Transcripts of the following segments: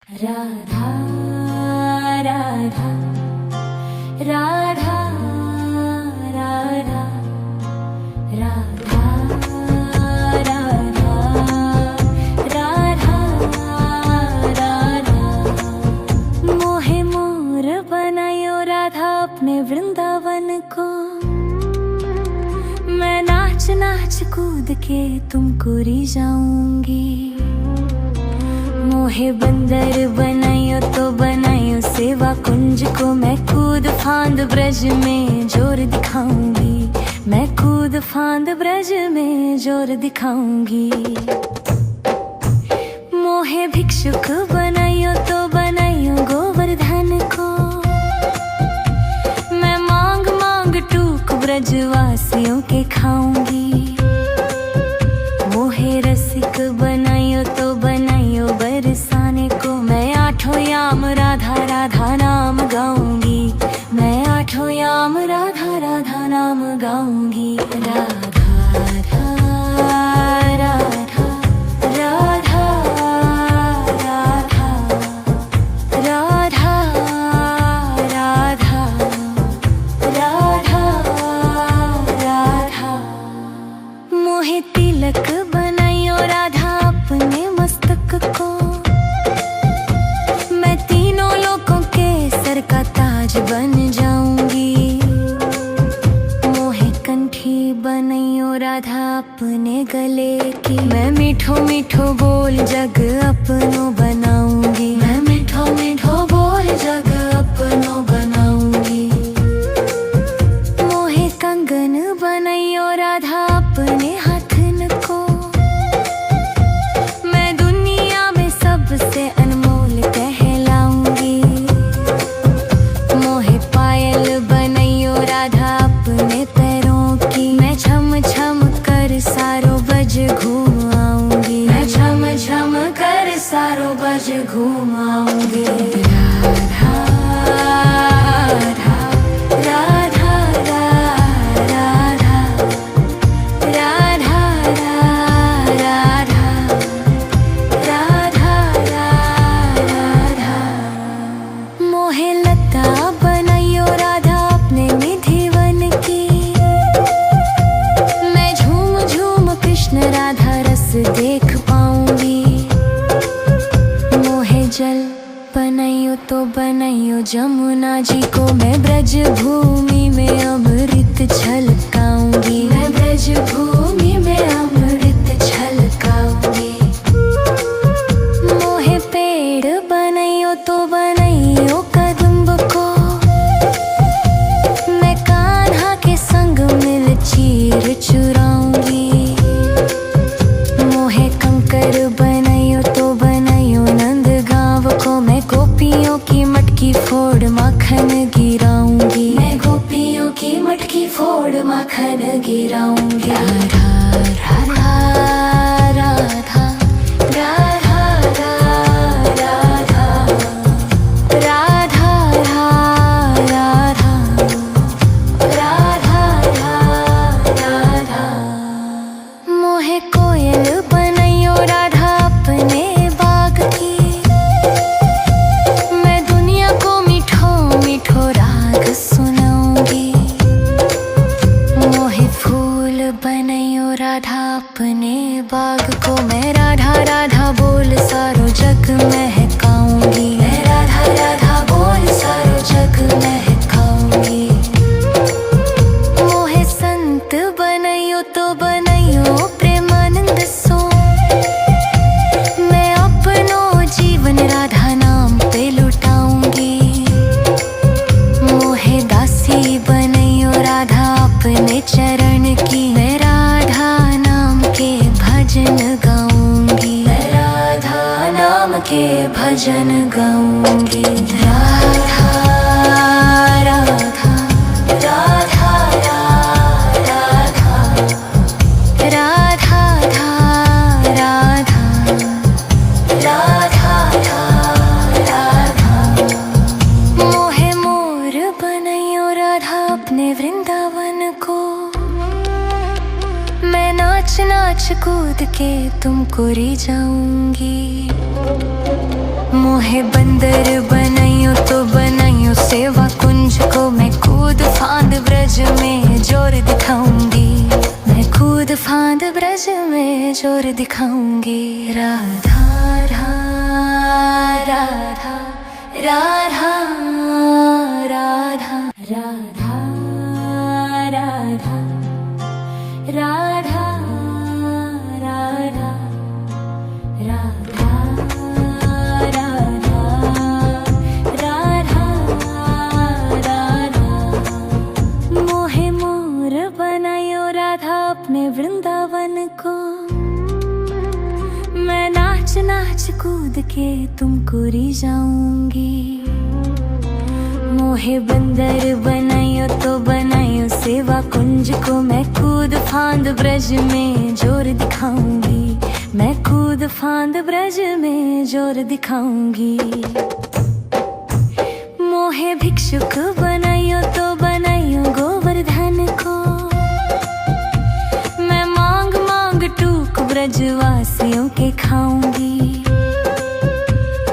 राधा राधा राधा राधा राधा राधा राधा राधा मोहे मोर बनायो राधा अपने वृंदावन को। मैं नाच नाच कूद के तुमको रिझाऊंगी। मोहे बंदर बनायो तो बनायो सेवा कुंज को। मैं कूद फांद ब्रज में जोर दिखाऊंगी। मैं कूद फांद ब्रज में जोर दिखाऊंगी। मोहे भिक्षुक बनायो तो बनायो गोवर्धन को। मैं मांग मांग टूक ब्रजवासियों के खाऊंगी। मोहे रसिक बनायो तो बनायो बरसाने को। मैं आठों याम राधा राधा नाम गाऊंगी। मैं आठों याम राधा राधा नाम गाऊंगी। राधा राधा राधा राधा राधा राधा राधा राधा राधा मोहे तिलक बनायो राधा अपने मस्तक को। मैं तीनों लोगों के सर का ताज बन जाऊंगी। मोहे कंठी बनायो राधा अपने गले की। मैं मीठो मीठो बोल जग अपनो बनाऊंगी। मैं मीठो मीठो बोल जग अपनो बनाऊंगी। मोहे कंगन बनायो राधा अपने हाथन को। मैं दुनिया में सबसे अनमोल कहलाऊंगी। मोहे पायल बनायो राधा अपने पैरों की। मैं छम छम कर सारो बज घूम आऊंगी। मैं छम छम कर सारो बज घूम आऊंगी। राधा राधा राधा राधा राधा राधा राधा राधा मोहे लता बनायो राधा अपने निधिवन की। मैं झूम झूम कृष्ण राधा रस देख पाऊंगी। मोहे जल बनायो तो बनायो जमुना जी को। मैं ब्रज भूमि में अमृत छलकाऊंगी। मैं ब्रज भूमि में अमृत छलकाऊंगी। मोहे पेड़ बनायो तो बनायो कदम्ब को। मैं कान्हा के संग मिल चीर चुराऊंगी। मोहे कंकर बनायो तो बनायो नंद गांव को। मैं गोपियों की मटकी फोड़ माखन गिराऊंगी। मैं गोपियों की मटकी फोड़ माखन गिराऊंगी। राधा राधा राधा राधा राधा राधा राधा राधा राधा मोहे कोयल बनायो राधा अपने बाग की। मैं दुनिया को मीठो मीठो राग सुनाऊंगी। मोहे फूल बनायो राधा अपने बाग को। मैं राधा राधा बोल सारो जग महकाऊंगी। मैं राधा राधा बोल सारो जग महकाऊंगी। मोहे संत बनायो तो बनायो प्रेमानंद सो। मैं अपनो जीवन राधा नाम पे लुटाऊंगी। मोहे दासी बनायो राधा अपने चरण की। मैं राधा नाम के भजन गाऊंगी। मैं राधा नाम के भजन गाऊंगी। राधा राधा राधा राधा राधा राधा राधा राधा मोहे मोर बनायो राधा अपने वृंदावन को। मैं नाच नाच कूद के तुमको रिझाऊंगी। मोहे बंदर बनाइयो तो बनाइयो सेवा कुंज को, मैं कूद फांद ब्रज में जोर दिखाऊंगी, मैं कूद फांद ब्रज में जोर दिखाऊंगी। राधा राधा राधा राधा राधा राधा राधा राधा राधा राधा राधा। मोहे मोर बनायो राधा अपने वृंदावन को, मैं नाच नाच कूद के तुमको रिझाऊंगी। मोहे बंदर बनाइयो तो बनाइयो सेवा कुंज को, मैं कूद फांद ब्रज में जोर दिखाऊंगी, मैं कूद फांद ब्रज में जोर दिखाऊंगी। मोहे भिक्षुक बनाइयो तो बनाइयो गोवर्धन को, मैं मांग मांग टूक ब्रजवासियों के खाऊंगी।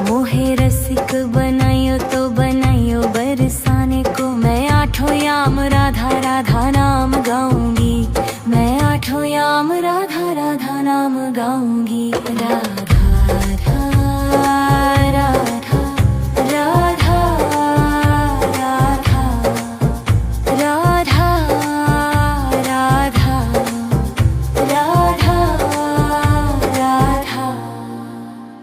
मोहे रसिक बनाइयो तो बनाइयो बरसाने को, मैं आठों याम राधा राधा नाम गाऊंगी, मैं आठों याम राधा राधा नाम गाऊंगी। राधा राधा राधा राधा राधा राधा राधा राधा।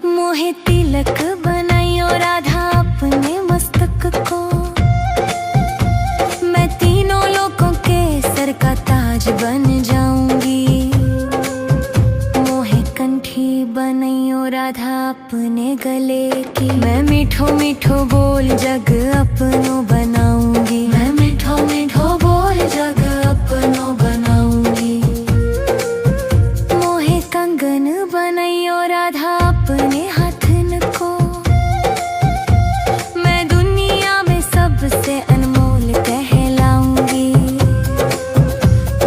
मोहे तिलक बनाइयो राधा अपने मस्तक को, मैं तीनों लोगों के सर का ताज बन जाऊंगी। मोहे कंठी बनाइयो राधा अपने गले की, मैं मीठो मीठो बोल जग अपनो बनाऊंगी, मैं मीठो मीठो बोल जग अपनो बनाऊंगी। मोहे कंगन बनाइयो राधा अपने हाथन को, मैं दुनिया में सबसे अनमोल कहलाऊंगी।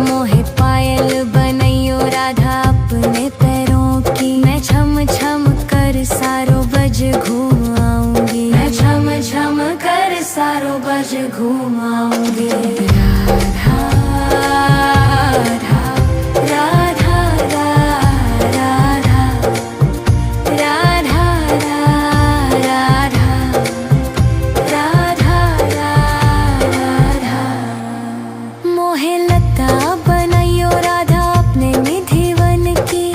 मोहे पायल बनाइयो राधा अपने पैरों की, मैं छम छम कर सारो बज घूम आऊंगी, मैं छम छम कर सारो बज घूम आऊंगी। राधा राधा राधा राधा राधा राधा राधा राधा। मोहे लता बनाइयो राधा अपने निधिवन की,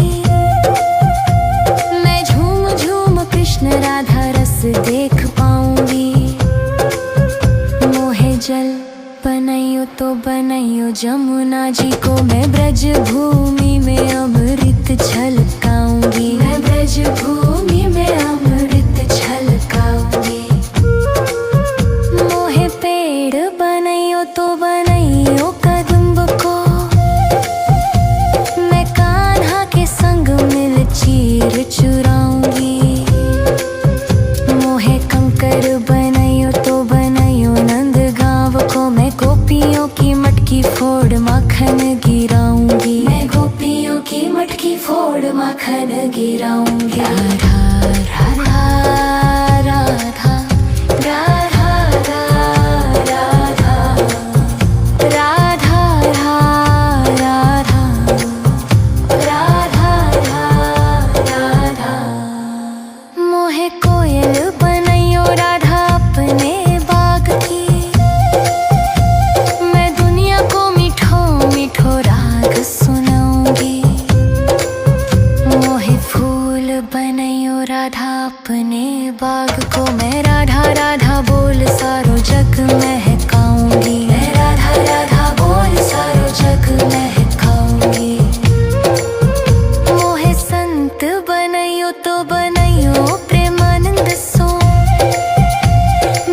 मैं झूम झूम कृष्ण राधा रस देख पाऊंगी। मोहे जल बनाइयो तो बनाइयो जमुना जी को, मैं ब्रज भूमि में अमृत छलकाऊंगी, मैं ब्रज भूमि में अमृत छलकाऊंगी। मोहे पेड़ बनाइयो तो बनाइयो कदम्ब को, मैं कान्हा के संग मिल चीर चुराऊंगी। मोहे कंकर बनाइयो तो बनाइयो नंद गांव को, मैं गोपियों की मटकी फोड़ माखन गिराऊंगी, मैं गोपियों की मटकी फोड़ माखन गिराऊंगी। राधा राधा राधा राधा राधा राधा राधा राधा राधा। मोहे कोयल बनाइयो राधा अपने बाग की, मैं दुनिया को मीठो मीठो राग सुनाऊंगी। मोहे फूल बनाइयो राधा अपने बाग को, मैं राधा राधा बोल सारो जग महकाऊंगी, मैं राधा राधा बोल सारो जग महकाऊंगी। मोहे संत बनाइयो तो बनाइयो प्रेमानंद सो,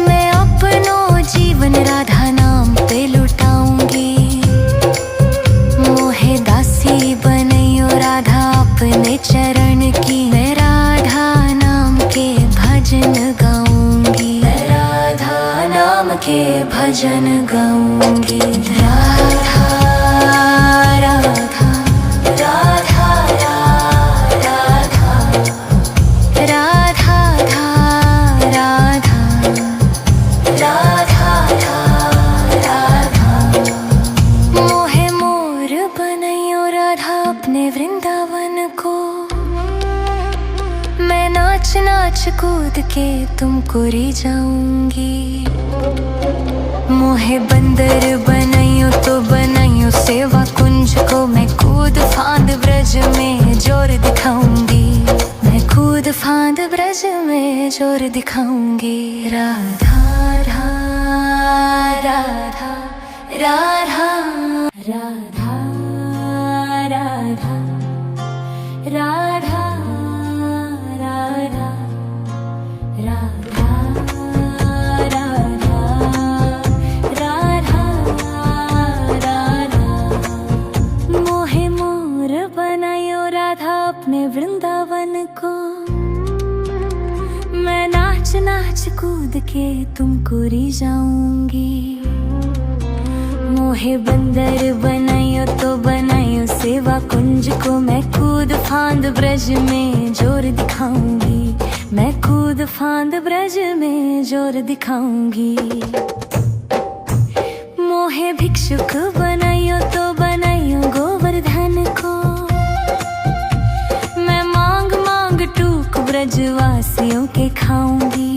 मैं अपनो जीवन राधा नाम पे लुटाऊंगी। मोहे दासी बनाइयो राधा अपने चरण की, मैं राधा नाम के भजन गाऊंगी, मैं राधा नाम के भजन गाऊंगी। राधा राधा राधा राधा राधा राधा कूद के तुमको री जाऊंगी। मोहे बंदर बनाइयो तो बनाइयो सेवा कुंज को, मैं कूद फांद ब्रज में जोर दिखाऊंगी। मैं कूद फांद ब्रज में जोर दिखाऊंगी। राधा राधा राधा राधा राधा राधा राधा राधा राधा राधा राधा। मोहे मोर बनायो राधा अपने वृंदावन को, मैं नाच नाच कूद के तुमको री जाऊंगी। मोहे बंदर बनाइयो तो बनाइयो सेवा कुंज को, मैं कूद फांद ब्रज में जोर दिखाऊंगी। मैं कूद फांद ब्रज में जोर दिखाऊंगी। मोहे भिक्षुक बनाइयो तो बनाइयो गोवर्धन को, मैं मांग मांग टूक ब्रजवासियों के खाऊंगी।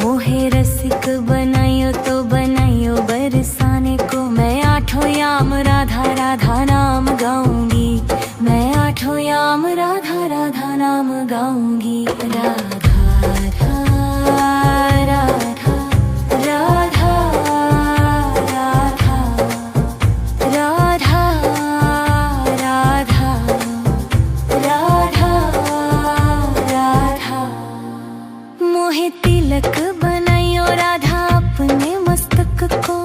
मोहे रसिक बनाइयो तो बनाइयो बरसाने को, मैं आठों याम राधा राधा नाम गाऊंगी। मैं आठों याम राधा राधा नाम गाऊंगी। राधा राधा राधा राधा राधा राधा राधा राधा। मोहे तिलक बनाइयो राधा अपने मस्तक को,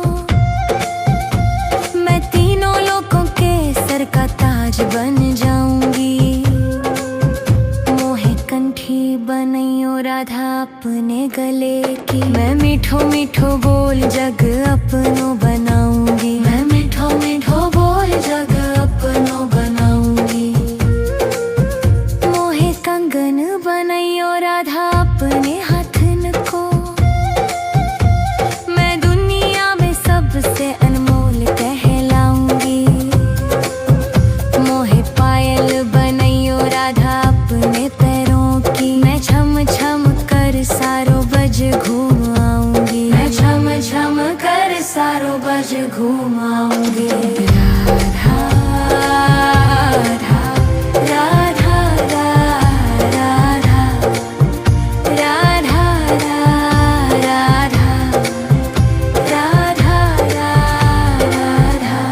मैं तीनों लोगों के सर का ताज बन जाऊंगी। मोहे कंठी बनाइयो राधा अपने गले की, मैं मीठो मीठो बोल जग अपनो बनाऊंगी। मैं मीठो मीठो बोल जग अपनो बनाऊंगी। मोहे कंगन बनाइयो राधा अपने हाथन को, मैं दुनिया में सबसे अनमोल कहलाऊंगी। मोहे पायल बनाइयो राधा अपने पैरों की, मैं छम छम कर सारो बज घूम आऊंगी। मैं छम छम कर सारो बज घूम आऊंगी। राधा राधा राधा राधा राधा राधा राधा राधा।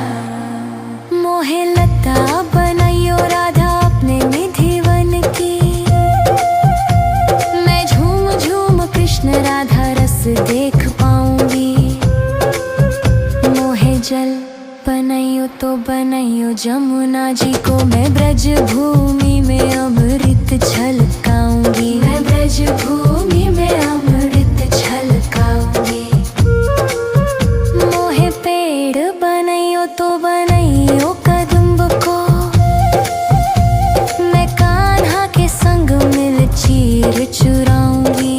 मोहे लता बनाइयो राधा अपने निधि वन की, मैं झूम झूम कृष्ण राधा रस देख पाऊंगी। मोहे जल बनाइयो तो बनाइयो जमुना जी को, मैं ब्रज भूमि में अमृत छलकाऊंगी। मैं ब्रज भूमि में अमृत छलकाऊंगी। मोहे पेड़ बनाइयो तो बनाइयो कदम्ब को, मैं कान्हा के संग मिल चीर चुराऊंगी।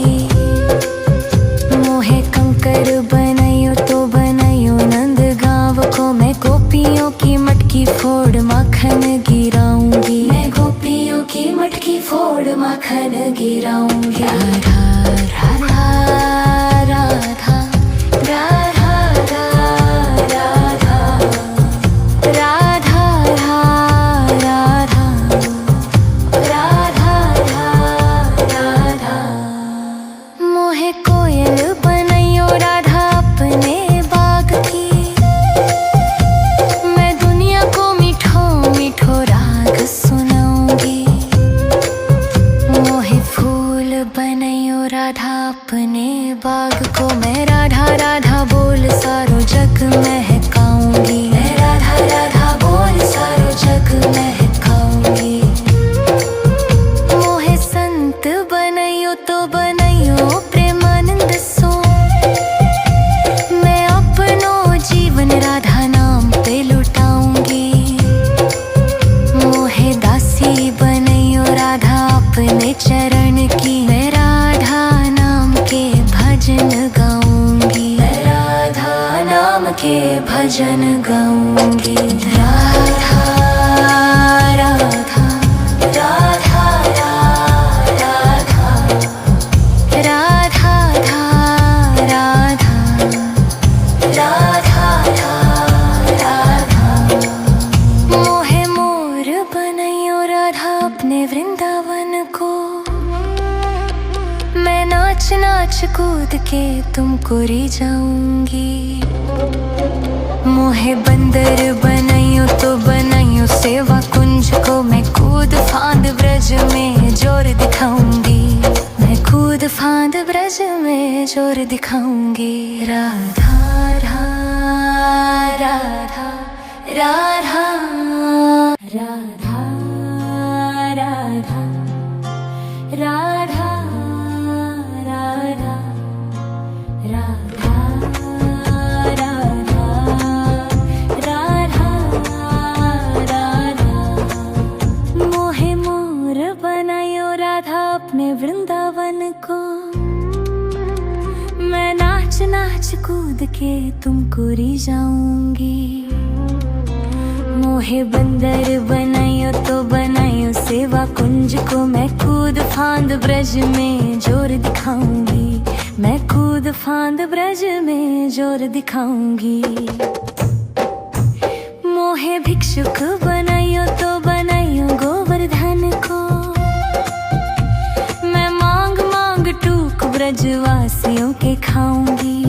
मोहे कंकर बनाइयो तो बनाइयो नंद गांव को, मैं गोपियों की मटकी फोड़ माखन गिराऊंगी। मैं गोपियों की मटकी फोड़ माखन गिराऊंगी। राधा राधा राधा राधा राधा राधा राधा राधा राधा। मोहे कोयल बनाइयो राधा अपने बाग की, मैं दुनिया को मीठो मीठो राग सुनाऊंगी। मोहे फूल बनाइयो राधा अपने बाग को, मैं राधा राधा बोल सारो जग महकाऊंगी। मैं राधा राधा बोल सारो जग महकाऊंगी। मोहे संत बनाइयो तो बनाइयो प्रेमानंद सो, मैं अपनो जीवन राधा नाम पे लुटाऊंगी। मोहे दासी बनाइयो राधा अपने चरण की, मैं राधा नाम के भजन गाऊंगी। मैं राधा नाम के भजन गाऊंगी। राधा राधा राधा राधा नाच नाच कूद के तुमको रिझाऊंगी। मोहे बंदर बनाइयो तो बनाइयो सेवा कुंज को, मैं कूद फांद ब्रज में जोर दिखाऊंगी। मैं कूद फांद ब्रज में जोर दिखाऊंगी। राधा राधा राधा राधा राधा राधा राधा राधा राधा राधा राधा। मोहे मोर बनायो राधा अपने वृंदावन को, मैं नाच नाच कूद के तुमको रिझाऊंगी। मोहे बंदर बनाइयो तो बनाइयो सेवा कुंज को, मैं कूद फांद ब्रज में जोर दिखाऊंगी। मैं कूद फांद ब्रज में जोर दिखाऊंगी। मोहे भिक्षुक बनाइयो तो बनाइयो गोवर्धन को, मैं मांग मांग टूक ब्रजवासियों के खाऊंगी।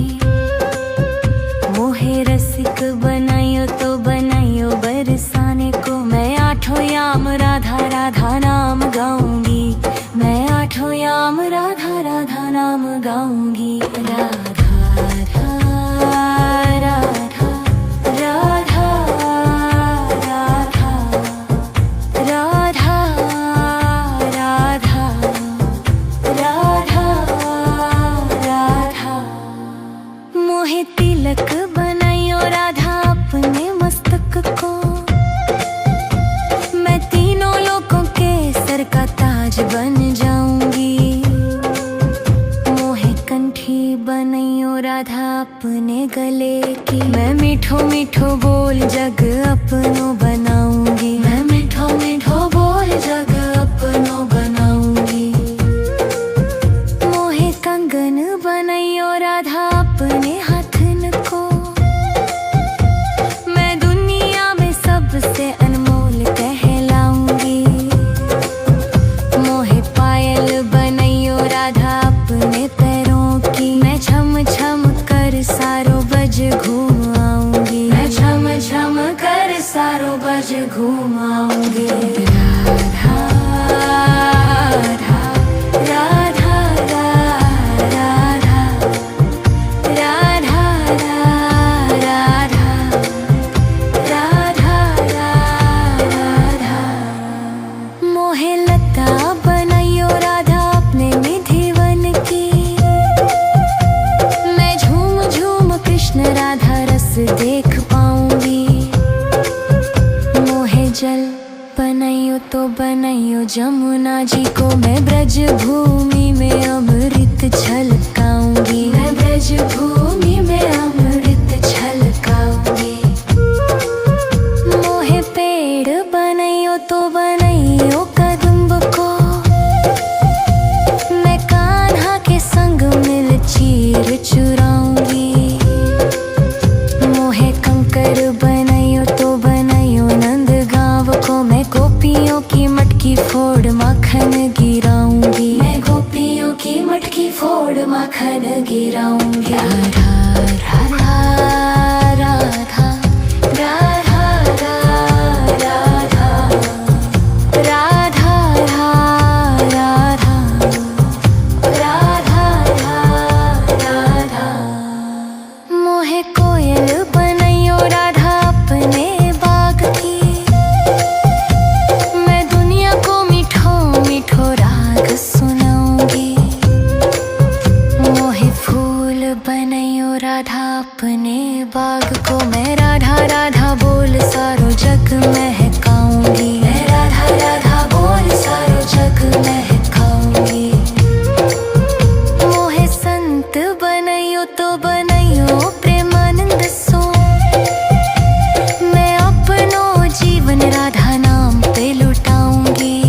मोहे रसिक बनाइयो तो बनाइयो बरसाने को, मैं आठों याम राधा राधा नाम गाऊंगी। मैं आठों याम राधा राधा नाम गाऊंगी। राधा राधा राधा राधा राधा राधा राधा राधा। मोहे तिलक बनाइयो राधा अपने मस्तक को, मैं तीनों लोगों के सर का ताज बन जाऊंगी। मोहे कंठी बनाइयो राधा अपने गले की, मैं मीठो मीठो बोल जग अपनो बनाऊंगी। मैं मीठो मीठो बोल जग अपनो बनाऊंगी। मोहे कंगन बनाइयो राधा अपने हाथन को, मैं दुनिया में सबसे अनमोल कहलाऊंगी। मोहे पायल बनाइयो राधा अपने पैरों की, मैं छम छम कर सारो बज घूम आऊंगी। मैं छम छम कर सारो बज घूम आऊंगी। राधा राधा राधा राधा राधा राधा राधा राधा। मोहे लता बनाइयो राधा अपने निधिवन की, मैं झूम झूम कृष्ण राधा रस देख पाऊंगी। मोहे जल बनाइयो तो बनाइयो जमुना जी को, मैं ब्रज भूमि में अमृत छलकाऊंगी। मैं ब्रज भूमि में अमृत छलकाऊंगी। मोहे पेड़ बनाइयो तो बनाइयो कदम्ब को, मैं कान्हा के संग मिल चीर चुराऊंगी। मोहे कंकर बनाइयो तो बनाइयो नंद गांव को, मैं गोपियों की मटकी फोड़ माखन गिराऊंगी। मैं गोपियों की मटकी फोड़ माखन गिराऊंगी। राधा राधा राधा राधा राधा राधा राधा राधा राधा। मोहे कोयल बनाइयो राधा अपने बाग की, मैं दुनिया को मीठो मीठो राग सुनाऊंगी। मोहे फूल बनाइयो राधा अपने बाग को, मैं राधा राधा बोल सारो जग महकाऊंगी। मैं राधा राधा बोल सारो जग महकाऊंगी। मोहे संत बनाइयो तो बनाइयो प्रेमानंद सो, मैं अपनो जीवन राधा नाम पे लुटाऊंगी।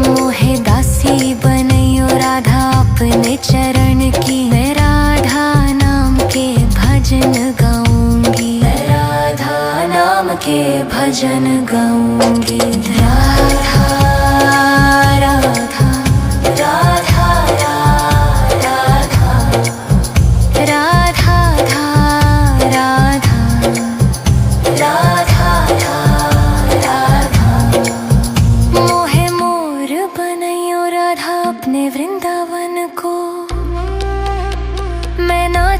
मोहे दासी बनाइयो राधा अपने चरण की, मैं राधा नाम के भजन गाऊंगी। मैं राधा नाम के भजन गाऊंगी। राधा राधा राधा राधा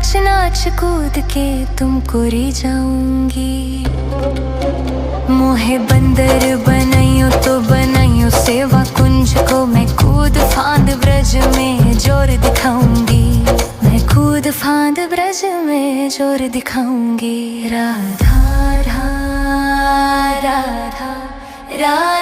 नाच नाच कूद के तुमको री जाऊंगी। मोहे बंदर बनाइयो तो बनाइयो सेवा कुंज को, मैं कूद फांद ब्रज में जोर दिखाऊंगी। मैं कूद फांद ब्रज में जोर दिखाऊंगी। राधा राधा राधा राधा